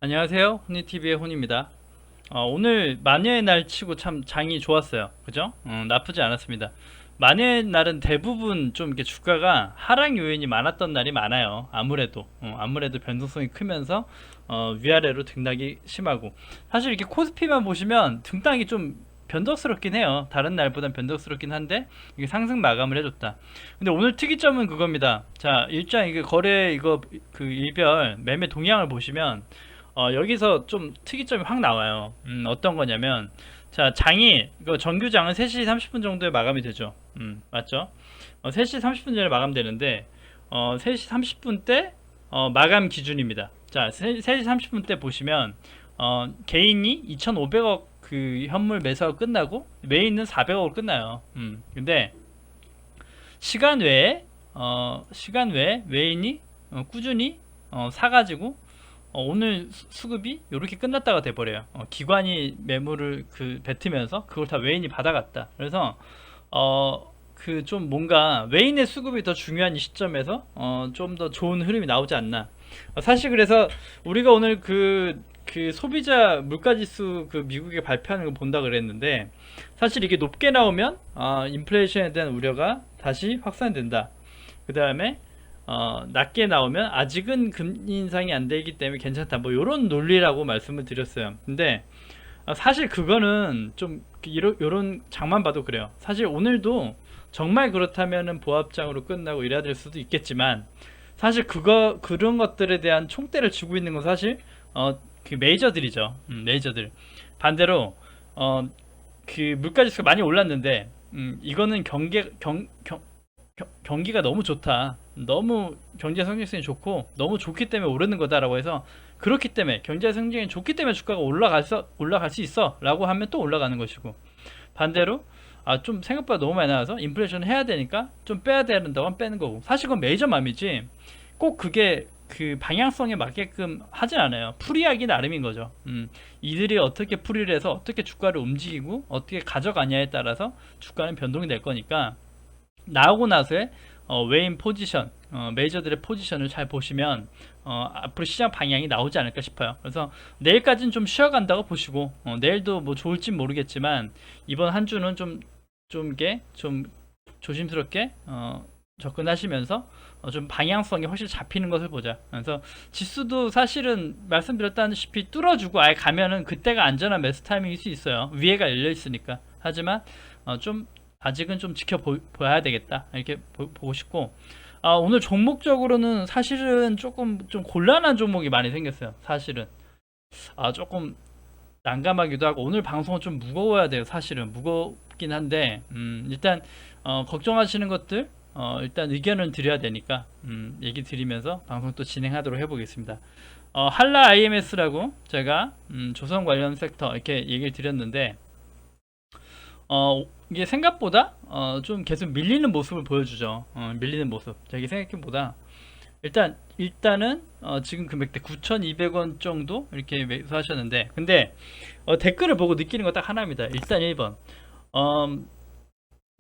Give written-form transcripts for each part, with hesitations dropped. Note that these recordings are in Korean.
안녕하세요. 혼니TV의 혼입니다. 오늘 만여의 날 치고 참 장이 좋았어요. 그죠? 나쁘지 않았습니다. 만여의 날은 대부분 좀 이렇게 주가가 하락 요인이 많았던 날이 많아요. 아무래도 변동성이 크면서 위아래로 등락이 심하고, 사실 이렇게 코스피만 보시면 등락이 좀 변덕스럽긴 해요. 다른 날보단 변덕스럽긴 한데 이게 상승 마감을 해줬다. 근데 오늘 특이점은 그겁니다. 자, 일장 이게 거래 이거 그 일별 매매 동향을 보시면 여기서 좀 특이점이 확 나와요. 어떤 거냐면, 자, 이거 정규장은 3시 30분 정도에 마감이 되죠. 맞죠? 3시 30분 전에 마감되는데, 3시 30분 때, 마감 기준입니다. 자, 3시 30분 때 보시면, 개인이 2,500억 그 현물 매수가 끝나고, 메인은 400억으로 끝나요. 근데, 시간 외에 외인이 꾸준히 사가지고 오늘 수급이 이렇게 끝났다가 돼버려요. 기관이 매물을 뱉으면서 그걸 다 외인이 받아갔다. 그래서 그 좀 뭔가 외인의 수급이 더 중요한 이 시점에서 좀 더 좋은 흐름이 나오지 않나. 사실 그래서 우리가 오늘 그 소비자 물가지수 그 미국에 발표하는 거 본다 그랬는데, 사실 이게 높게 나오면 인플레이션에 대한 우려가 다시 확산된다. 그 다음에 낮게 나오면 아직은 금리 인상이 안 되기 때문에 괜찮다, 뭐 요런 논리라고 말씀을 드렸어요. 근데 사실 그거는 좀 요런 장만 봐도 그래요. 사실 오늘도 정말 그렇다면은 보합장으로 끝나고 이래야 될 수도 있겠지만, 사실 그런 것들에 대한 총대를 쥐고 있는 건 사실 그 메이저들이죠. 메이저들. 반대로 그 물가지수가 많이 올랐는데, 이거는 경기가 너무 좋다, 너무 경제 성장성이 좋고 너무 좋기 때문에 오르는 거다라고 해서, 그렇기 때문에 경제 성장이 좋기 때문에 주가가 올라갈 수 있어 라고 하면 또 올라가는 것이고, 반대로 좀 생각보다 너무 많이 나와서 인플레이션 해야 되니까 좀 빼야 된다고 하면 빼는 거고, 사실 그건 메이저 맘이지 꼭 그게 그 방향성에 맞게끔 하진 않아요. 풀이하기 나름인 거죠. 이들이 어떻게 풀이를 해서 어떻게 주가를 움직이고 어떻게 가져가냐에 따라서 주가는 변동이 될 거니까, 나오고 나서의 외인 포지션, 메이저들의 포지션을 잘 보시면 앞으로 시장 방향이 나오지 않을까 싶어요. 그래서 내일까지는 좀 쉬어간다고 보시고, 내일도 뭐 좋을진 모르겠지만 이번 한 주는 이게 좀 조심스럽게 접근하시면서 좀 방향성이 훨씬 잡히는 것을 보자. 그래서 지수도 사실은 말씀드렸다시피 뚫어주고 아예 가면은 그때가 안전한 매수 타이밍일 수 있어요. 위에가 열려 있으니까. 하지만 좀 아직은 좀 지켜봐야 되겠다, 이렇게 보고 싶고, 오늘 종목적으로는 사실은 조금 좀 곤란한 종목이 많이 생겼어요. 사실은 조금 난감하기도 하고, 오늘 방송은 좀 무거워야 돼요. 사실은 무겁긴 한데, 일단 걱정하시는 것들 일단 의견을 드려야 되니까 얘기 드리면서 방송 또 진행하도록 해보겠습니다. 한라 IMS라고 제가 조선 관련 섹터 이렇게 얘기를 드렸는데, 이게 생각보다 좀 계속 밀리는 모습을 보여주죠. 밀리는 모습. 자기 생각보다 일단은 지금 금액대 9,200원 정도 이렇게 매수하셨는데, 근데 댓글을 보고 느끼는 거 딱 하나입니다. 일단 1번,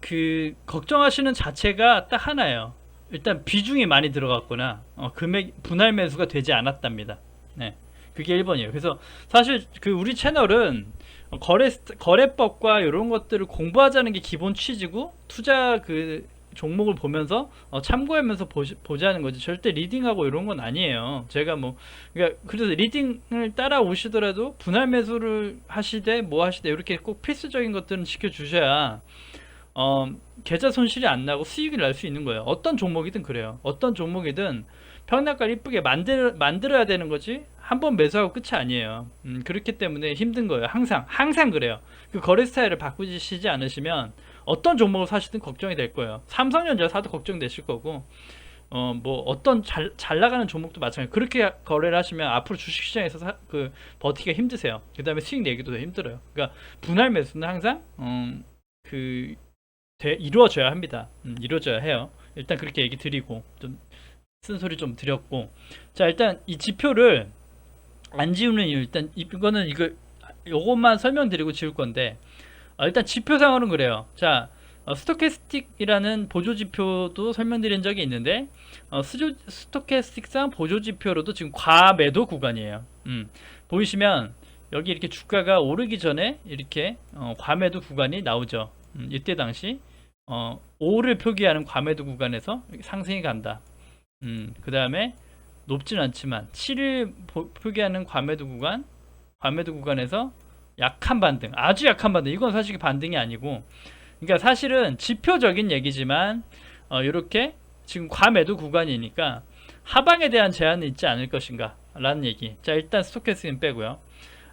그 걱정하시는 자체가 딱 하나예요. 일단 비중이 많이 들어갔거나 금액 분할 매수가 되지 않았답니다. 네, 그게 1번이에요. 그래서 사실 그 우리 채널은 거래법과 이런 것들을 공부하자는 게 기본 취지고, 투자 그 종목을 보면서 참고하면서 보자는 거지, 절대 리딩하고 이런 건 아니에요. 제가 뭐 그러니까 그래서 리딩을 따라오시더라도 분할 매수를 하시되 뭐 하시되 이렇게 꼭 필수적인 것들은 지켜주셔야 계좌 손실이 안 나고 수익을 낼 수 있는 거예요. 어떤 종목이든 그래요. 어떤 종목이든 평단가를 이쁘게 만들어야 되는 거지, 한 번 매수하고 끝이 아니에요. 그렇기 때문에 힘든 거예요. 항상 그래요. 그 거래 스타일을 바꾸시지 않으시면 어떤 종목을 사시든 걱정이 될 거예요. 삼성전자 사도 걱정되실 거고, 뭐 어떤 잘 나가는 종목도 마찬가지. 그렇게 거래를 하시면 앞으로 주식시장에서 버티기가 힘드세요. 그 다음에 수익 내기도 더 힘들어요. 그러니까 분할 매수는 항상 그 이루어져야 합니다. 이루어져야 해요. 일단 그렇게 얘기 드리고, 좀 쓴소리 좀 드렸고, 자, 일단 이 지표를 안 지우는 이유, 일단 요것만 설명드리고 지울 건데, 일단 지표상으로는 그래요. 자, 스토캐스틱이라는 보조지표도 설명드린 적이 있는데 스토캐스틱상 보조지표로도 지금 과매도 구간이에요. 보이시면 여기 이렇게 주가가 오르기 전에 이렇게 과매도 구간이 나오죠. 이때 당시 5를 표기하는 과매도 구간에서 상승이 간다. 그 다음에 높진 않지만 7을 표기하는 과매도 구간에서 약한 반등, 아주 약한 반등. 이건 사실 반등이 아니고, 그러니까 사실은 지표적인 얘기지만 이렇게 지금 과매도 구간이니까 하방에 대한 제한은 있지 않을 것인가 라는 얘기. 자, 일단 스토캐스틱은 빼고요.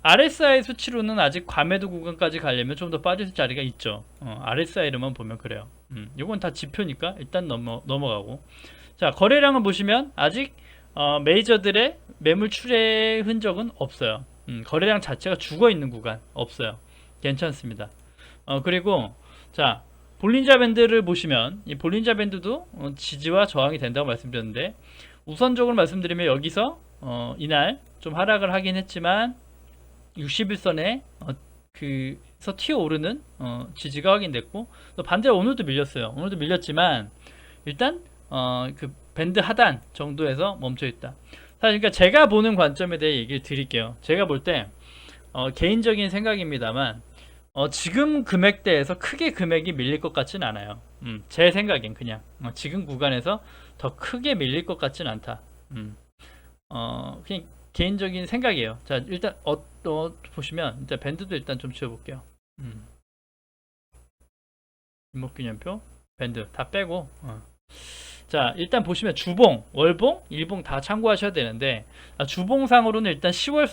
RSI 수치로는 아직 과매도 구간까지 가려면 좀 더 빠질 자리가 있죠. RSI로만 보면 그래요. 이건 다 지표니까 일단 넘어가고. 자, 거래량을 보시면 아직 메이저들의 매물 출회 흔적은 없어요. 거래량 자체가 죽어 있는 구간 없어요. 괜찮습니다. 그리고 자, 볼린저 밴드를 보시면 이 볼린저 밴드도 지지와 저항이 된다고 말씀드렸는데, 우선적으로 말씀드리면 여기서 이날 좀 하락을 하긴 했지만 60일선에 그서 튀어오르는 지지가 확인됐고, 또 반대로 오늘도 밀렸어요. 오늘도 밀렸지만 일단 그 밴드 하단 정도에서 멈춰 있다. 사실 그러니까 제가 보는 관점에 대해 얘기를 드릴게요. 제가 볼 때 개인적인 생각입니다만 지금 금액대에서 크게 금액이 밀릴 것 같진 않아요. 제 생각엔 그냥 지금 구간에서 더 크게 밀릴 것 같진 않다. 그냥 개인적인 생각이에요. 자, 일단 보시면 일단 밴드도 일단 좀 지워볼게요. 일목균형표 밴드 다 빼고 자, 일단 보시면 주봉, 월봉, 일봉 다 참고하셔야 되는데, 주봉상으로는 일단 10월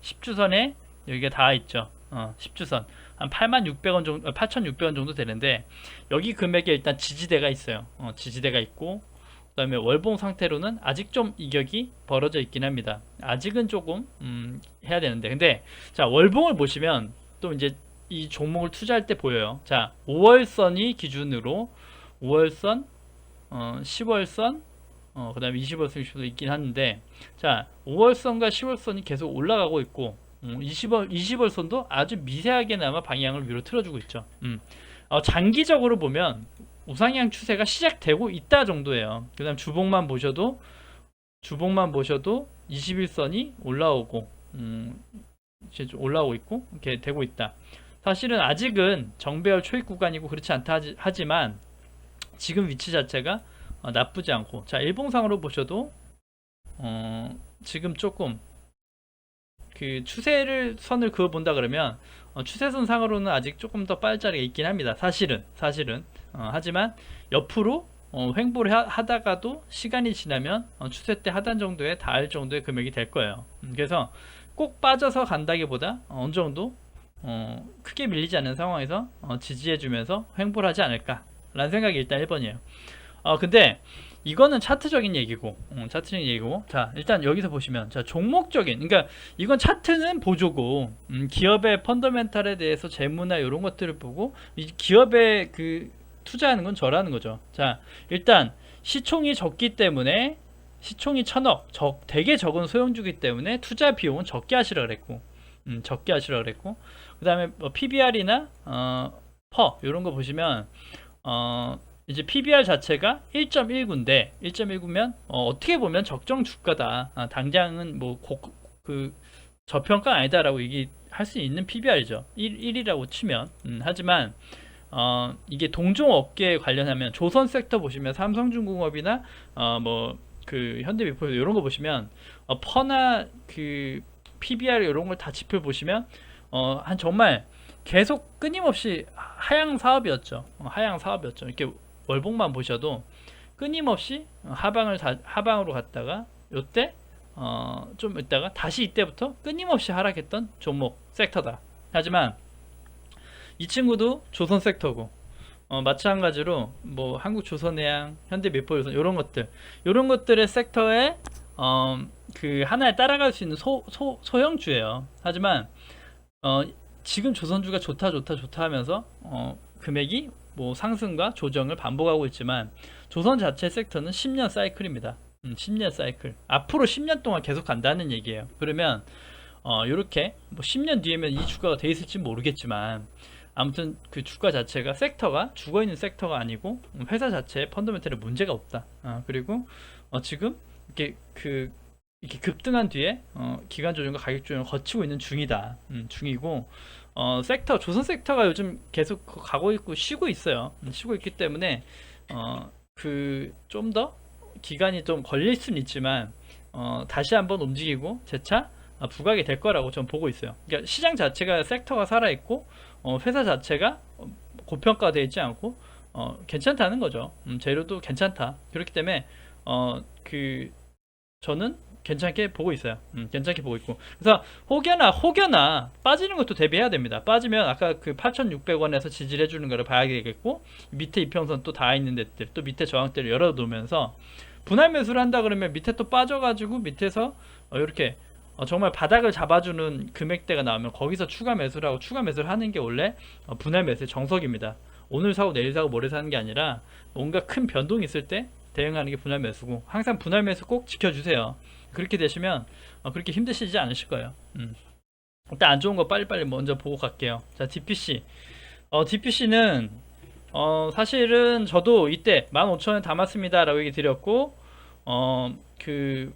10주선에 여기가 다 있죠. 10주선 한 8600원 정도, 8600원 정도 되는데, 여기 금액에 일단 지지대가 있어요. 지지대가 있고, 그 다음에 월봉 상태로는 아직 좀 이격이 벌어져 있긴 합니다. 아직은 조금 해야 되는데, 근데 자, 월봉을 보시면 또 이제 이 종목을 투자할 때 보여요. 자, 5월선이 기준으로 5월선, 10월선, 그 다음에 20월선, 60월선 있긴 하는데, 자, 5월선과 10월선이 계속 올라가고 있고, 20월선도 아주 미세하게나마 방향을 위로 틀어주고 있죠. 장기적으로 보면 우상향 추세가 시작되고 있다 정도예요. 그 다음 주봉만 보셔도 21선이 올라오고, 이제 올라오고 있고, 이렇게 되고 있다. 사실은 아직은 정배열 초입 구간이고 그렇지 않다 하지만, 지금 위치 자체가 나쁘지 않고, 자, 일봉상으로 보셔도 지금 조금 그 선을 그어 본다 그러면 추세선 상으로는 아직 조금 더 빠질 자리가 있긴 합니다. 사실은 하지만 옆으로 횡보를 하다가도 시간이 지나면 추세대 하단 정도에 닿을 정도의 금액이 될 거예요. 그래서 꼭 빠져서 간다기보다 어느 정도 크게 밀리지 않는 상황에서 지지해주면서 횡보를 하지 않을까 라는 생각이 일단 1번이에요. 근데 이거는 차트적인 얘기고, 자, 일단 여기서 보시면, 자, 종목적인, 그러니까 이건 차트는 보조고, 기업의 펀더멘탈에 대해서 재무나 이런 것들을 보고, 이 기업의 그 투자하는 건 저라는 거죠. 자, 일단 시총이 적기 때문에, 시총이 1000억, 되게 적은 소형주기 때문에 투자 비용은 적게 하시라 그랬고, 그 다음에 PBR이나 퍼 이런 거 보시면 이제 PBR 자체가 1.19인데 1.19면 어떻게 보면 적정 주가다. 당장은 뭐 저평가 아니다라고 얘기할 수 있는 PBR이죠. 1이라고 치면. 하지만 이게 동종 업계에 관련하면 조선 섹터 보시면 삼성중공업이나 뭐 그 현대미포 이런 거 보시면 퍼나 그 PBR 이런 걸 다 지표 보시면 한 정말 계속 끊임없이 하향 사업이었죠. 이렇게 월봉만 보셔도 끊임없이 하방으로 갔다가 요때 좀 있다가 다시 이때부터 끊임없이 하락했던 종목 섹터다. 하지만 이 친구도 조선 섹터고 마찬가지로 뭐 한국조선해양, 현대미포유선 이런 것들의 섹터에 그 하나에 따라갈 수 있는 소형주예요. 하지만 지금 조선주가 좋다 하면서 금액이 뭐 상승과 조정을 반복하고 있지만 조선 자체 섹터는 10년 사이클입니다. 10년 사이클. 앞으로 10년 동안 계속 간다는 얘기예요. 그러면 이렇게 뭐 10년 뒤에면 이 주가가 돼 있을지 모르겠지만 아무튼 그 주가 자체가 섹터가 죽어있는 섹터가 아니고 회사 자체에 펀더멘털에 문제가 없다. 그리고 지금 이렇게 급등한 뒤에 기간 조정과 가격 조정을 거치고 있는 중이다. 중이고 조선 섹터가 요즘 계속 가고 있고 쉬고 있어요. 쉬고 있기 때문에 그 좀 더 기간이 좀 걸릴 수는 있지만 다시 한번 움직이고 재차 부각이 될 거라고 저는 보고 있어요. 그러니까 시장 자체가 섹터가 살아있고 회사 자체가 고평가되어 있지 않고 괜찮다는 거죠. 재료도 괜찮다. 그렇기 때문에 그 저는 괜찮게 보고 있어요. 괜찮게 보고 있고. 그래서 혹여나 빠지는 것도 대비해야 됩니다. 빠지면 아까 그 8,600원에서 지지해 주는 거를 봐야 되겠고, 밑에 이평선 또 닿아 있는 데들, 또 밑에 저항대를 열어 놓으면서 분할 매수를 한다 그러면 밑에 또 빠져가지고 밑에서 이렇게 정말 바닥을 잡아주는 금액대가 나오면 거기서 추가 매수를 하고, 추가 매수를 하는 게 원래 분할 매수의 정석입니다. 오늘 사고 내일 사고 모레 사는 게 아니라 뭔가 큰 변동이 있을 때 대응하는 게 분할 매수고, 항상 분할 매수 꼭 지켜주세요. 그렇게 되시면 그렇게 힘드시지 않으실 거예요. 일단 안 좋은 거 빨리빨리 먼저 보고 갈게요. 자, DPC. DPC는 사실은 저도 이때 15,000원 담았습니다 라고 얘기 드렸고, 그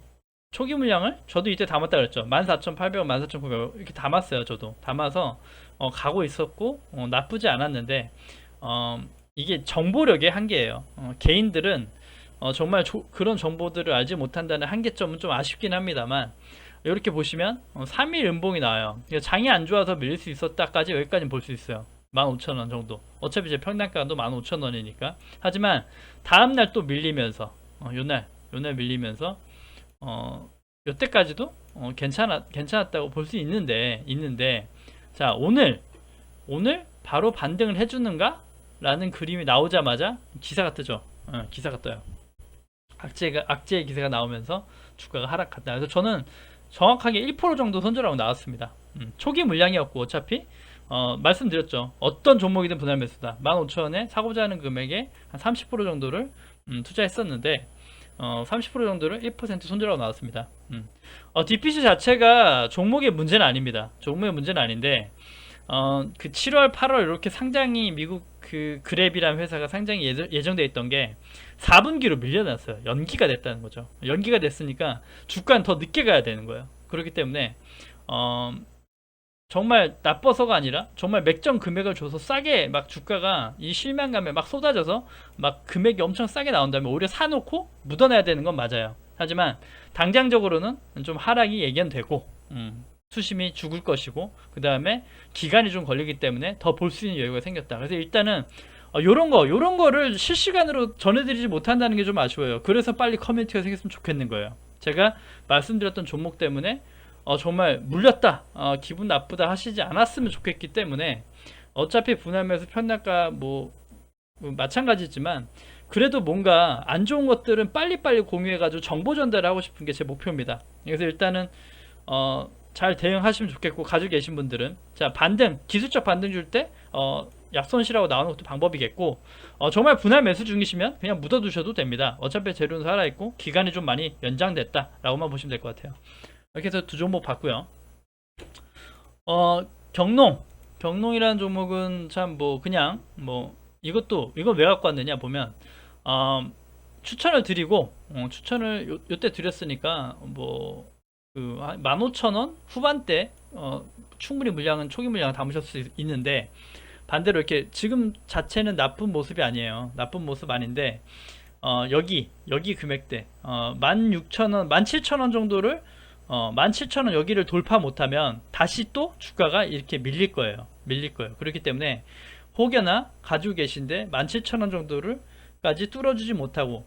초기 물량을 저도 이때 담았다 그랬죠. 14,800원, 14,900원 이렇게 담았어요. 저도 담아서 가고 있었고, 나쁘지 않았는데 이게 정보력의 한계예요. 개인들은 정말 그런 정보들을 알지 못한다는 한계점은 좀 아쉽긴 합니다만, 이렇게 보시면 3일 음봉이 나와요. 장이 안 좋아서 밀릴 수 있었다까지 여기까지 볼 수 있어요. 15,000원 정도. 어차피 제 평단가도 15,000원이니까. 하지만 다음날 또 밀리면서 요날 밀리면서 요때까지도 괜찮았다고 볼 수 있는데 자, 오늘 바로 반등을 해주는가? 라는 그림이 나오자마자 기사가 뜨죠. 기사가 떠요. 악재의 기세가 나오면서 주가가 하락한다. 그래서 저는 정확하게 1% 정도 손절하고 나왔습니다. 초기 물량이었고, 어차피 말씀드렸죠. 어떤 종목이든 분할 매수다. 15,000원에 사고자 하는 금액의 한 30% 정도를 투자했었는데 30% 정도를 1% 손절하고 나왔습니다. DPC 자체가 종목의 문제는 아닙니다. 종목의 문제는 아닌데 그 7월, 8월 이렇게 상장이 미국 그 그랩이라는 회사가 상장이 예정돼 있던 게 4분기로 밀려났어요. 연기가 됐다는 거죠. 연기가 됐으니까 주가는 더 늦게 가야 되는 거예요. 그렇기 때문에 정말 나빠서가 아니라 정말 맥점 금액을 줘서 싸게 막 주가가 이 실망감에 막 쏟아져서 막 금액이 엄청 싸게 나온다면 오히려 사놓고 묻어놔야 되는 건 맞아요. 하지만 당장적으로는 좀 하락이 예견되고 수심이 죽을 것이고, 그 다음에 기간이 좀 걸리기 때문에 더 볼 수 있는 여유가 생겼다. 그래서 일단은 요런 거를 실시간으로 전해드리지 못한다는 게 좀 아쉬워요. 그래서 빨리 커뮤니티가 생겼으면 좋겠는 거예요. 제가 말씀드렸던 종목 때문에 정말 물렸다, 기분 나쁘다 하시지 않았으면 좋겠기 때문에, 어차피 분할 매수 편락가 뭐 마찬가지지만 그래도 뭔가 안 좋은 것들은 빨리빨리 공유해가지고 정보 전달을 하고 싶은 게 제 목표입니다. 그래서 일단은 잘 대응하시면 좋겠고, 가지고 계신 분들은 자, 기술적 반등 줄 때 약손실하고 나오는 것도 방법이겠고, 정말 분할 매수 중이시면 그냥 묻어두셔도 됩니다. 어차피 재료는 살아있고 기간이 좀 많이 연장됐다 라고만 보시면 될 것 같아요. 이렇게 해서 두 종목 봤고요. 경농이라는 종목은 참 그냥 이건 왜 갖고 왔느냐 보면, 추천을 드리고, 추천을 요때 드렸으니까 그 15,000원 후반대 충분히 초기 물량을 담으실 수 있는데, 반대로 이렇게 지금 자체는 나쁜 모습이 아니에요. 나쁜 모습 아닌데 여기 금액대 16,000원, 17,000원 정도를 17,000원 여기를 돌파 못하면 다시 또 주가가 이렇게 밀릴 거예요. 그렇기 때문에 혹여나 가지고 계신데 17,000원 정도를 까지 뚫어주지 못하고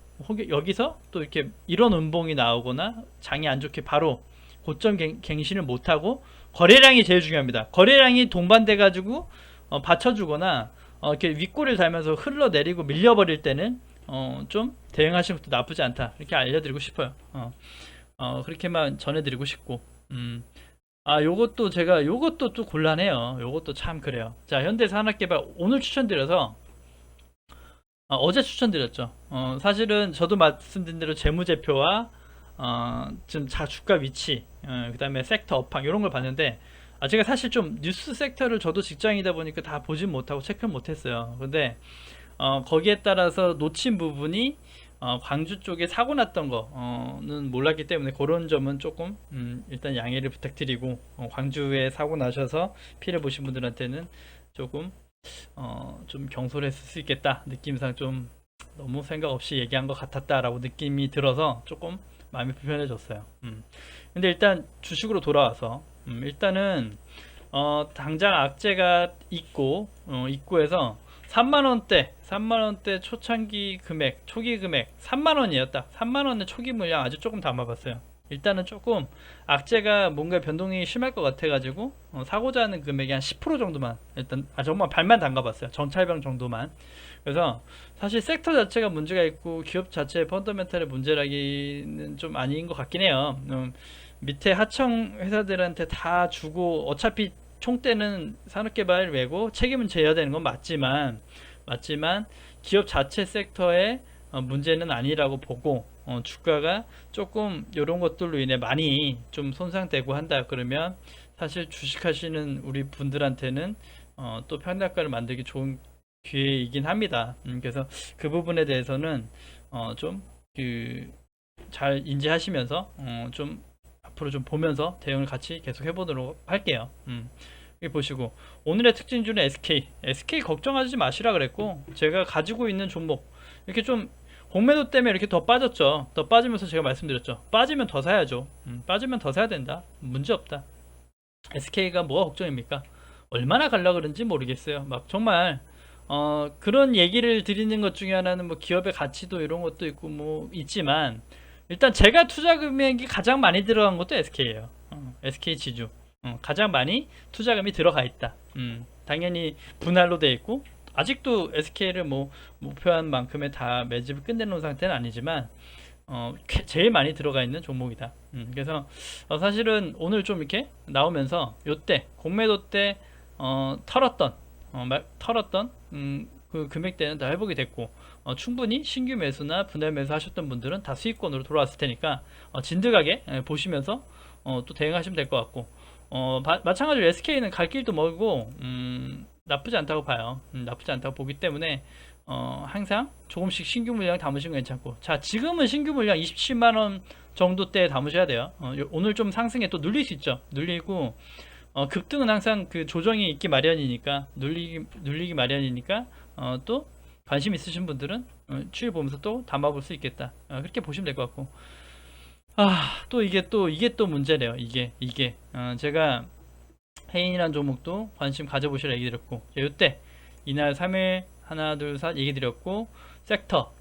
여기서 또 이렇게 이런 음봉이 나오거나 장이 안 좋게 바로 고점 갱신을 못하고, 거래량이 제일 중요합니다. 거래량이 동반돼 가지고 받쳐주거나 이렇게 윗골을 달면서 흘러내리고 밀려버릴 때는 좀 대응하시는 것도 나쁘지 않다, 이렇게 알려드리고 싶어요. 그렇게만 전해드리고 싶고, 요것도 또 곤란해요. 요것도 참 그래요. 자, 현대산업개발 오늘 추천드려서 어제 추천드렸죠. 사실은 저도 말씀드린 대로 재무제표와 지금 주가 위치, 그 다음에 섹터 업황 이런 걸 봤는데 제가 사실 좀 뉴스 섹터를 저도 직장이다 보니까 다 보진 못하고 체크를 못했어요. 근데 거기에 따라서 놓친 부분이 광주 쪽에 사고 났던 거는 몰랐기 때문에 그런 점은 조금 일단 양해를 부탁드리고, 광주에 사고 나셔서 피해를 보신 분들한테는 조금 좀 경솔했을 수 있겠다, 느낌상 좀 너무 생각 없이 얘기한 것 같았다라고 느낌이 들어서 조금 마음이 불편해졌어요. 근데 일단 주식으로 돌아와서, 일단은 당장 악재가 있고, 입구에서 3만원대 초창기 금액, 초기 금액 3만원이에요. 딱 3만원의 초기 물량 아주 조금 담아봤어요. 일단은 조금 악재가 뭔가 변동이 심할 것 같아가지고 사고자 하는 금액이 한 10% 정도만, 일단 정말 발만 담가봤어요. 정찰병 정도만. 그래서 사실 섹터 자체가 문제가 있고 기업 자체의 펀더멘탈의 문제라기는 좀 아닌 것 같긴 해요. 밑에 하청 회사들한테 다 주고 어차피 총대는 산업개발 외고 책임은 져야 되는 건 맞지만 기업 자체 섹터의 문제는 아니라고 보고, 주가가 조금 이런 것들로 인해 많이 좀 손상되고 한다 그러면 사실 주식하시는 우리 분들한테는 또 평단가를 만들기 좋은 기회이긴 합니다. 그래서 그 부분에 대해서는 좀 잘 인지하시면서 좀 앞으로 좀 보면서 대응을 같이 계속 해보도록 할게요. 여기 보시고 오늘의 특징주는 SK 걱정하지 마시라 그랬고, 제가 가지고 있는 종목 이렇게 좀 공매도 때문에 이렇게 더 빠졌죠. 더 빠지면서 제가 말씀드렸죠. 빠지면 더 사야죠. 빠지면 더 사야 된다. 문제없다. SK가 뭐가 걱정입니까? 얼마나 갈라 그런지 모르겠어요. 막 정말 그런 얘기를 드리는 것 중에 하나는 뭐 기업의 가치도 이런 것도 있고 뭐 있지만, 일단 제가 투자 금액이 가장 많이 들어간 것도 SK예요. SK 지주 가장 많이 투자금이 들어가 있다. 당연히 분할로 돼 있고 아직도 SK를 뭐 목표한 만큼의 다 매집을 끝내놓은 상태는 아니지만 제일 많이 들어가 있는 종목이다. 그래서 사실은 오늘 좀 이렇게 나오면서 요때 공매도 때 털었던 그 금액대는 다 회복이 됐고, 충분히 신규 매수나 분할 매수 하셨던 분들은 다 수익권으로 돌아왔을 테니까 진득하게 보시면서 또 대응하시면 될 것 같고, 마찬가지로 SK는 갈 길도 멀고 나쁘지 않다고 봐요. 나쁘지 않다고 보기 때문에 항상 조금씩 신규 물량 담으시면 괜찮고, 자 지금은 신규 물량 27만원 정도 때 담으셔야 돼요. 오늘 좀 상승에 또 눌릴 수 있죠. 눌리고 급등은 항상 그 조정이 있기 마련이니까, 눌리기 마련이니까 또 관심 있으신 분들은 추이 보면서 또 담아볼 수 있겠다. 그렇게 보시면 될 것 같고, 또 이게 또 문제래요. 이게 제가 해인이란 종목도 관심 가져보시라 얘기 드렸고, 요때 이날 3일 하나 둘 셋 얘기 드렸고, 섹터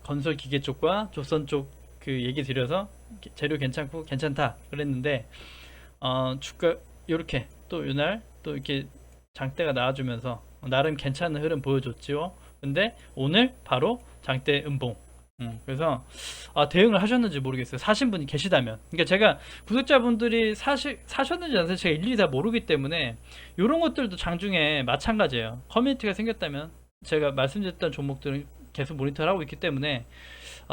건설 기계 쪽과 조선 쪽 그 얘기 드려서 재료 괜찮고 괜찮다 그랬는데, 주가 요렇게 또 이날 또 이렇게 장대가 나와주면서 나름 괜찮은 흐름 보여줬죠. 근데 오늘 바로 장대 음봉. 그래서 대응을 하셨는지 모르겠어요. 사신 분이 계시다면. 그러니까 제가 구독자분들이 사셨는지 안 사셨는지 제가 일일이 다 모르기 때문에 이런 것들도 장중에 마찬가지예요. 커뮤니티가 생겼다면 제가 말씀드렸던 종목들은 계속 모니터하고 있기 때문에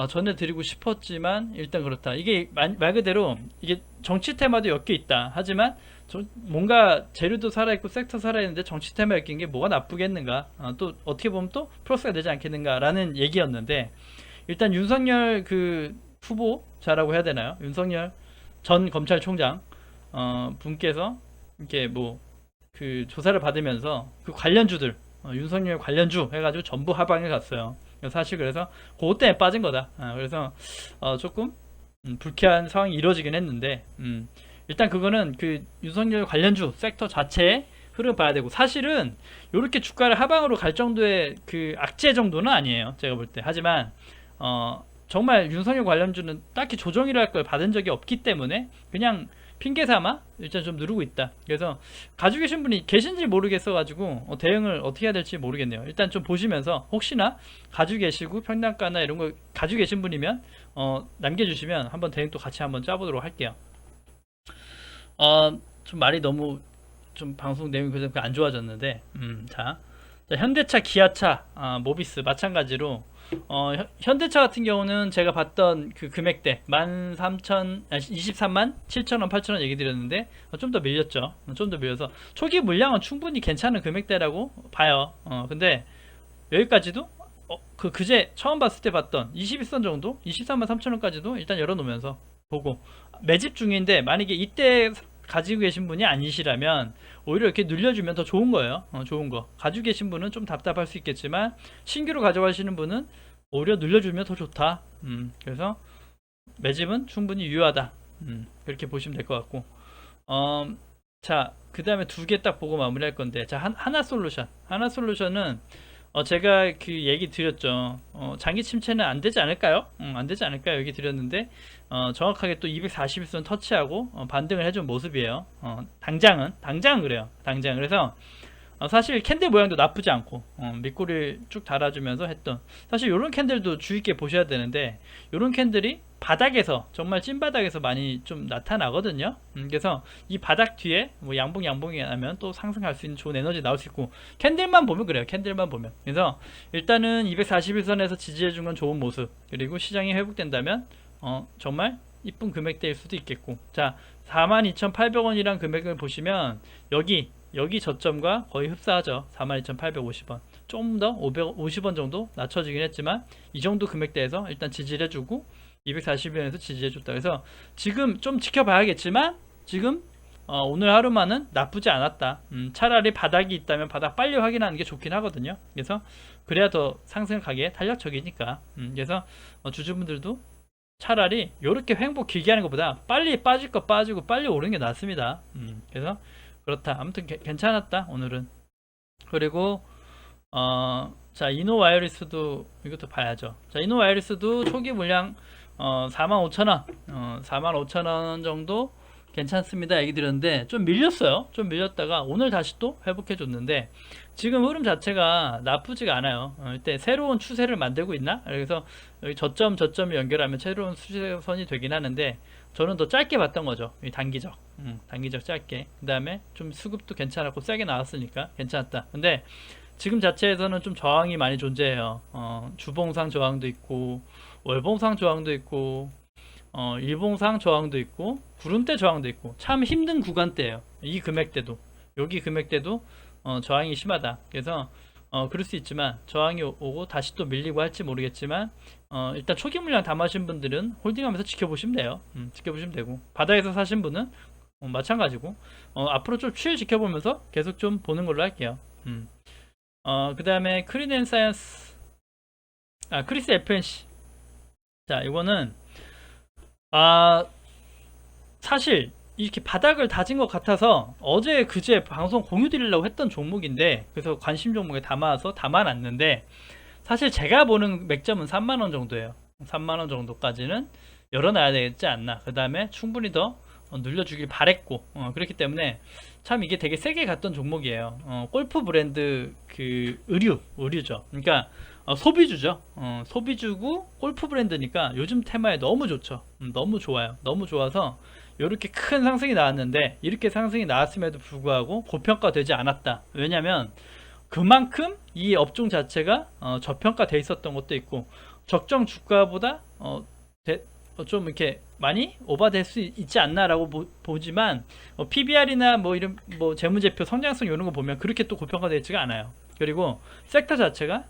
전해드리고 싶었지만, 일단 그렇다. 이게 말 그대로 이게 정치 테마도 엮여 있다. 하지만 뭔가 재료도 살아있고 섹터 살아있는데 정치 테마 엮인 게 뭐가 나쁘겠는가, 또 어떻게 보면 또 플러스가 되지 않겠는가 라는 얘기였는데, 일단 윤석열 그 후보자라고 해야 되나요? 윤석열 전 검찰총장 분께서 이렇게 뭐 그 조사를 받으면서 그 관련주들 윤석열 관련주 해가지고 전부 하방에 갔어요. 사실 그래서 그것 때문에 빠진 거다. 그래서 조금 불쾌한 상황이 이루어지긴 했는데, 일단 그거는 그 윤석열 관련주 섹터 자체의 흐름 봐야 되고, 사실은 이렇게 주가를 하방으로 갈 정도의 그 악재 정도는 아니에요, 제가 볼 때. 하지만 정말 윤석열 관련주는 딱히 조정이랄 걸 받은 적이 없기 때문에 그냥 핑계 삼아 일단 좀 누르고 있다. 그래서 가지고 계신 분이 계신지 모르겠어 가지고 대응을 어떻게 해야 될지 모르겠네요. 일단 좀 보시면서 혹시나 가지고 계시고 평단가나 이런 거 가지고 계신 분이면 남겨주시면 한번 대응 또 같이 한번 짜보도록 할게요. 좀 말이 너무 좀 방송 내용이 그래서 안 좋아졌는데, 자 현대차, 기아차, 모비스 마찬가지로 현대차 같은 경우는 제가 봤던 그 금액대 23만 7천원 8천원 얘기 드렸는데 좀 더 밀렸죠. 좀 더 밀려서 초기 물량은 충분히 괜찮은 금액대라고 봐요. 근데 여기까지도 그제 처음 봤을 때 봤던 21선 정도 23만 3천원까지도 일단 열어놓으면서 보고 매집 중인데, 만약에 이때 가지고 계신 분이 아니시라면 오히려 이렇게 늘려주면 더 좋은 거예요. 좋은 거 가지고 계신 분은 좀 답답할 수 있겠지만 신규로 가져가시는 분은 오히려 늘려주면 더 좋다. 그래서 매집은 충분히 유효하다. 그렇게 보시면 될 것 같고, 자, 그 다음에 두 개 딱 보고 마무리할 건데, 자, 하나솔루션은 제가 그 얘기 드렸죠. 장기 침체는 안 되지 않을까요? 안 되지 않을까요? 얘기 드렸는데, 정확하게 또 241선 터치하고 반등을 해준 모습이에요. 당장은 그래요. 그래서 사실 캔들 모양도 나쁘지 않고 밑꼬리를 쭉 달아주면서 했던, 사실 이런 캔들도 주의 있게 보셔야 되는데, 이런 캔들이 바닥에서, 정말 찐바닥에서 많이 좀 나타나거든요. 그래서 이 바닥 뒤에 뭐 양봉이 나면 또 상승할 수 있는 좋은 에너지 나올 수 있고, 캔들만 보면 그래요. 캔들만 보면. 그래서 일단은 241선에서 지지해준 건 좋은 모습, 그리고 시장이 회복된다면 정말 이쁜 금액대일 수도 있겠고, 자, 42,800원이란 금액을 보시면 여기 저점과 거의 흡사하죠. 42,850원. 좀 더 550원 정도 낮춰지긴 했지만 이 정도 금액대에서 일단 지지를 해주고 240원에서 지지해줬다. 그래서 지금 좀 지켜봐야겠지만, 지금 오늘 하루만은 나쁘지 않았다. 차라리 바닥이 있다면 바닥 빨리 확인하는 게 좋긴 하거든요. 그래서 그래야 더 상승 가기에 탄력적이니까. 그래서 주주분들도 차라리 이렇게 횡보 길게 하는 것보다 빨리 빠질 거 빠지고 빨리 오르는 게 낫습니다. 그래서 그렇다. 아무튼 괜찮았다 오늘은. 그리고 자, 이노와이리스도 이것도 봐야죠. 자, 이노와이리스도 초기 물량 45,000원 45,000원 정도 괜찮습니다 얘기 드렸는데, 좀 밀렸어요. 좀 밀렸다가 오늘 다시 또 회복해 줬는데, 지금 흐름 자체가 나쁘지가 않아요. 이때 새로운 추세를 만들고 있나? 그래서 여기 저점이 연결하면 새로운 추세선이 되긴 하는데, 저는 더 짧게 봤던 거죠. 이 단기적 짧게. 그 다음에 좀 수급도 괜찮았고 세게 나왔으니까 괜찮았다. 근데 지금 자체에서는 좀 저항이 많이 존재해요. 주봉상 저항도 있고, 월봉상 저항도 있고, 일봉상 저항도 있고, 구름대 저항도 있고, 참 힘든 구간대예요. 이 금액대도, 여기 금액대도 저항이 심하다. 그래서 그럴 수 있지만, 저항이 오고 다시 또 밀리고 할지 모르겠지만, 일단 초기 물량 담으신 분들은 홀딩하면서 지켜보시면 돼요. 지켜보시면 되고, 바닥에서 사신 분은 마찬가지고, 앞으로 좀 추일 지켜보면서 계속 좀 보는 걸로 할게요. 그 다음에 크리넨사이언스, 크리스 FNC. 자, 이거는 사실 이렇게 바닥을 다진 것 같아서 어제 그제 방송 공유 드리려고 했던 종목인데, 그래서 관심 종목에 담아놨는데, 사실 제가 보는 맥점은 3만원 정도예요. 3만원 정도까지는 열어놔야 되지 않나. 그 다음에 충분히 더 늘려주길 바랬고, 그렇기 때문에 참 이게 되게 세게 갔던 종목이에요. 골프 브랜드 그 의류죠. 그러니까 소비주죠. 소비주고 골프 브랜드니까 요즘 테마에 너무 좋죠. 너무 좋아요. 너무 좋아서 이렇게 큰 상승이 나왔는데, 이렇게 상승이 나왔음에도 불구하고 고평가되지 않았다. 왜냐면 그만큼 이 업종 자체가 저평가돼 있었던 것도 있고, 적정 주가보다 좀 이렇게 많이 오버될 수 있지 않나라고 보지만, PBR이나 뭐 이런 뭐 재무제표 성장성 이런 거 보면 그렇게 또 고평가되어 있지가 않아요. 그리고 섹터 자체가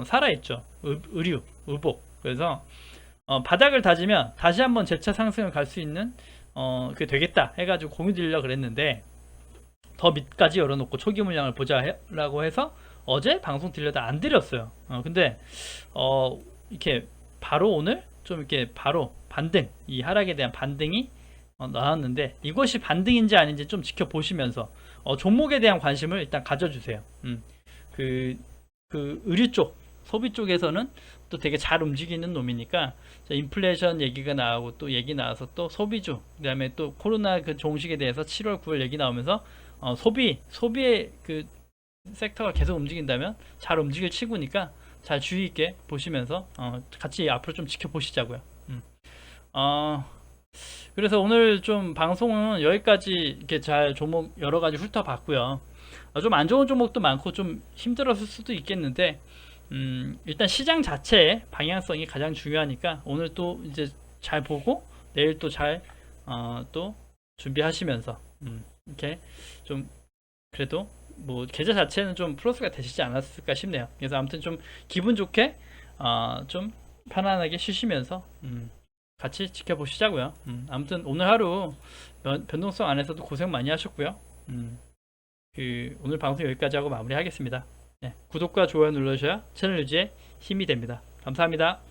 살아있죠. 의복. 그래서 바닥을 다지면 다시 한번 재차 상승을 갈 수 있는 그게 되겠다 해가지고 공유 드리려고 그랬는데, 더 밑까지 열어놓고 초기 물량을 보자라고 해서 어제 방송 드려도 안 드렸어요. 근데 이렇게 바로 오늘 좀 이렇게 바로 반등, 이 하락에 대한 반등이 나왔는데, 이것이 반등인지 아닌지 좀 지켜보시면서 종목에 대한 관심을 일단 가져주세요. 그 의류 쪽, 소비 쪽에서는 또 되게 잘 움직이는 놈이니까, 인플레이션 얘기가 나오고 또 얘기 나와서 또 소비주, 그 다음에 또 코로나 그 종식에 대해서 7월 9월 얘기 나오면서 소비의 그 섹터가 계속 움직인다면 잘 움직일 치고니까 잘 주의 있게 보시면서 같이 앞으로 좀 지켜보시자고요. 그래서 오늘 좀 방송은 여기까지 이렇게 잘 종목 여러 가지 훑어봤고요. 좀 안 좋은 종목도 많고 좀 힘들었을 수도 있겠는데, 일단 시장 자체의 방향성이 가장 중요하니까 오늘 또 이제 잘 보고 내일 또 잘 또 준비하시면서 이렇게 좀 그래도 뭐 계좌 자체는 좀 플러스가 되시지 않았을까 싶네요. 그래서 아무튼 좀 기분 좋게 좀 편안하게 쉬시면서 같이 지켜보시자고요. 아무튼 오늘 하루 변동성 안에서도 고생 많이 하셨고요. 오늘 방송 여기까지 하고 마무리하겠습니다. 네, 구독과 좋아요 눌러주셔야 채널 유지에 힘이 됩니다. 감사합니다.